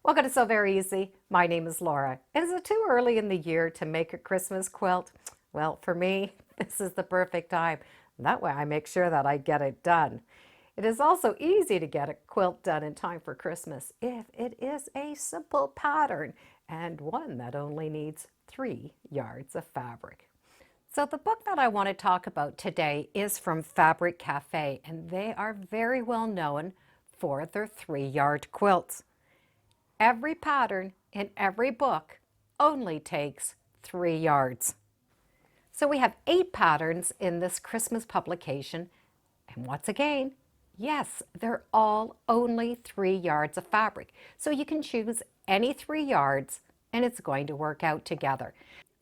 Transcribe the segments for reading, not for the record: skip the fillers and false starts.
Welcome to Sew Very Easy. My name is Laura. Is it too early in the year to make a Christmas quilt? Well, for me, this is the perfect time. That way I make sure that I get it done. It is also easy to get a quilt done in time for Christmas if it is a simple pattern and one that only needs 3 yards of fabric. So the book that I want to talk about today is from Fabric Cafe, and they are very well known for their 3-yard quilts. Every pattern in every book only takes 3 yards. So we have 8 patterns in this Christmas publication. And once again, yes, they're all only 3 yards of fabric. So you can choose any 3 yards and it's going to work out together.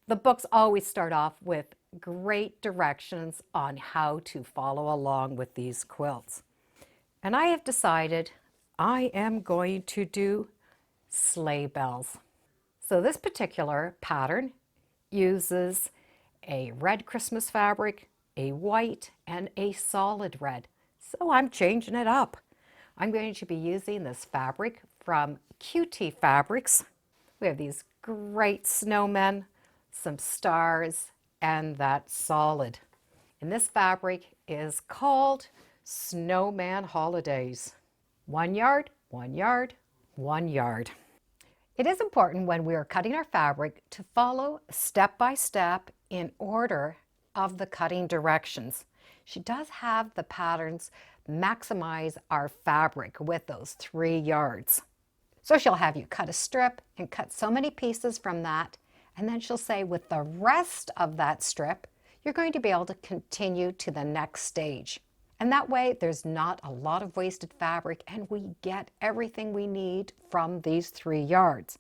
The books always start off with great directions on how to follow along with these quilts. And I have decided I am going to do sleigh bells. So this particular pattern uses a red Christmas fabric, a white, and a solid red. So I'm changing it up. I'm going to be using this fabric from QT Fabrics. We have these great snowmen, some stars, and that solid. And this fabric is called Snowman Holidays. 1 yard, 1 yard, 1 yard. It is important when we are cutting our fabric to follow step by step in order of the cutting directions. She does have the patterns maximize our fabric with those 3 yards. So she'll have you cut a strip and cut so many pieces from that, and then she'll say with the rest of that strip, you're going to be able to continue to the next stage. And that way there's not a lot of wasted fabric and we get everything we need from these 3 yards.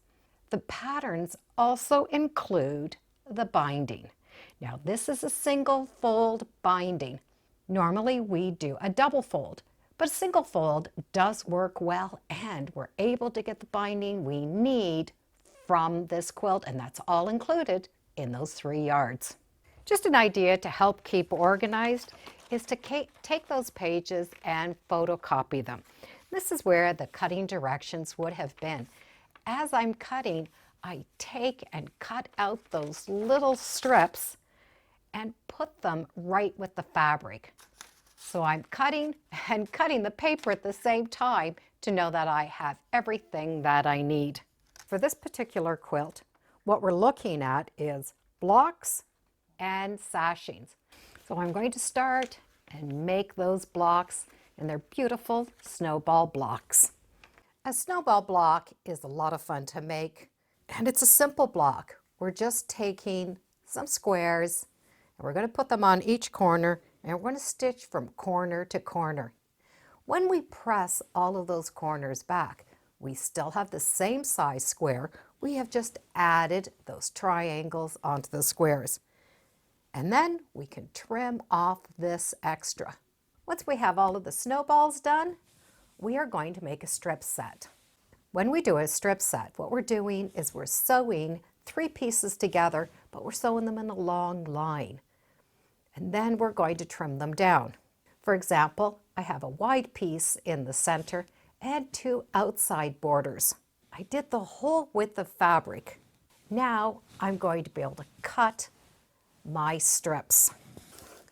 The patterns also include the binding. Now this is a single fold binding. Normally we do a double fold, but a single fold does work well and we're able to get the binding we need from this quilt, and that's all included in those 3 yards. Just an idea to help keep organized is to take those pages and photocopy them. This is where the cutting directions would have been. As I'm cutting, I take and cut out those little strips and put them right with the fabric. So I'm cutting and cutting the paper at the same time to know that I have everything that I need. For this particular quilt, what we're looking at is blocks and sashings. So I'm going to start and make those blocks, and they're beautiful snowball blocks. A snowball block is a lot of fun to make, and it's a simple block. We're just taking some squares, and we're going to put them on each corner, and we're going to stitch from corner to corner. When we press all of those corners back, we still have the same size square. We have just added those triangles onto the squares. And then we can trim off this extra. Once we have all of the snowballs done, we are going to make a strip set. When we do a strip set, what we're doing is we're sewing 3 pieces together, but we're sewing them in a long line. And then we're going to trim them down. For example, I have a wide piece in the center and 2 outside borders. I did the whole width of fabric. Now I'm going to be able to cut my strips.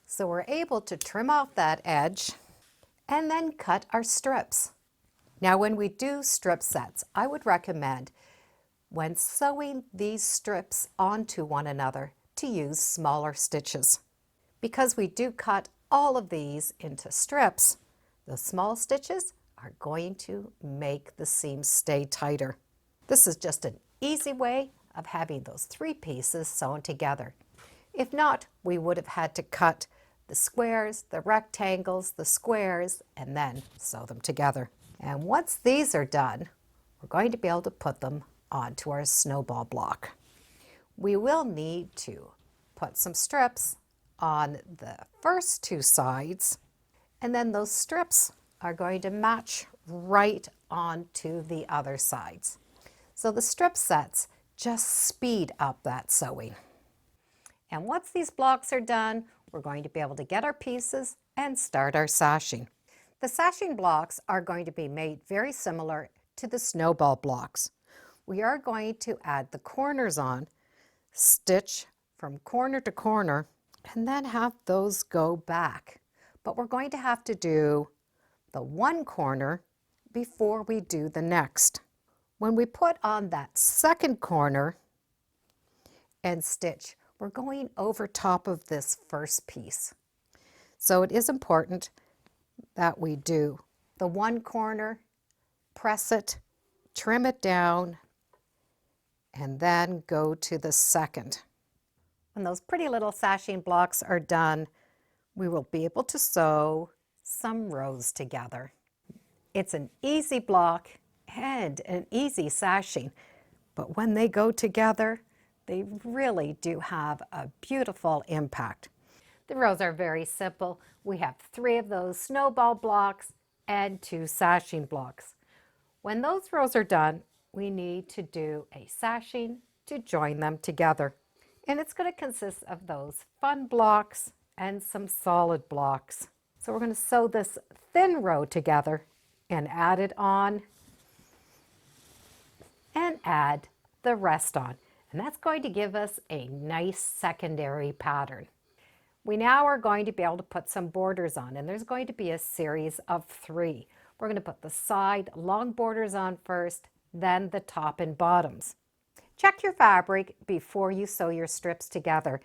So we're able to trim off that edge and then cut our strips. Now when we do strip sets, I would recommend when sewing these strips onto one another to use smaller stitches. Because we do cut all of these into strips, the small stitches are going to make the seams stay tighter. This is just an easy way of having those 3 pieces sewn together. If not, we would have had to cut the squares, the rectangles, the squares, and then sew them together. And once these are done, we're going to be able to put them onto our snowball block. We will need to put some strips on the first 2 sides, and then those strips are going to match right onto the other sides. So the strip sets just speed up that sewing. And once these blocks are done, we're going to be able to get our pieces and start our sashing. The sashing blocks are going to be made very similar to the snowball blocks. we are going to add the corners on, stitch from corner to corner, and then have those go back. But we're going to have to do the one corner before we do the next. When we put on that second corner and stitch, we're going over top of this first piece. So it is important that we do the one corner, press it, trim it down, and then go to the second. When those pretty little sashing blocks are done, we will be able to sew some rows together. It's an easy block and an easy sashing, but when they go together, they really do have a beautiful impact. The rows are very simple. We have 3 of those snowball blocks and 2 sashing blocks. When those rows are done, we need to do a sashing to join them together. And it's going to consist of those fun blocks and some solid blocks. So we're going to sew this thin row together and add it on and add the rest on. And that's going to give us a nice secondary pattern. We now are going to be able to put some borders on, and there's going to be a series of 3. We're going to put the side long borders on first, then the top and bottoms. Check your fabric before you sew your strips together,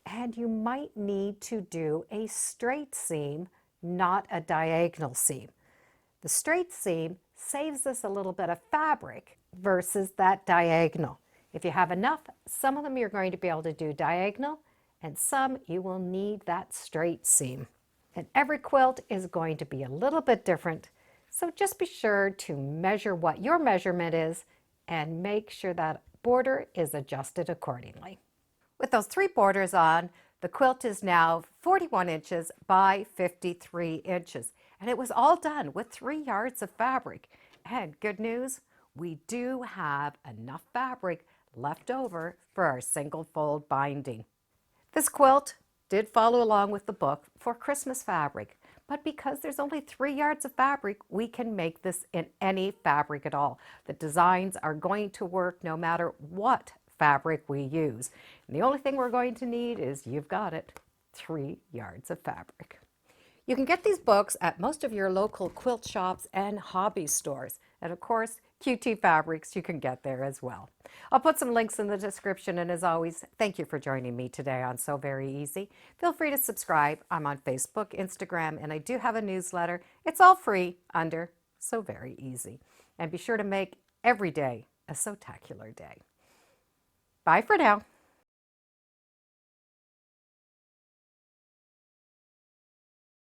and you might need to do a straight seam, not a diagonal seam. The straight seam saves us a little bit of fabric versus that diagonal. If you have enough, some of them you're going to be able to do diagonal, and some you will need that straight seam. And every quilt is going to be a little bit different, so just be sure to measure what your measurement is and make sure that border is adjusted accordingly. With those 3 borders on, the quilt is now 41 inches by 53 inches. And it was all done with 3 yards of fabric. And good news, we do have enough fabric left over for our single fold binding. This quilt did follow along with the book for Christmas fabric. But because there's only 3 yards of fabric, we can make this in any fabric at all. The designs are going to work no matter what fabric we use. And the only thing we're going to need is, you've got it, 3 yards of fabric. You can get these books at most of your local quilt shops and hobby stores. And of course, QT Fabrics you can get there as well. I'll put some links in the description, and as always, thank you for joining me today on Sew Very Easy. Feel free to subscribe. I'm on Facebook, Instagram, and I do have a newsletter. It's all free under Sew Very Easy. And be sure to make every day a Sewtacular day. Bye for now.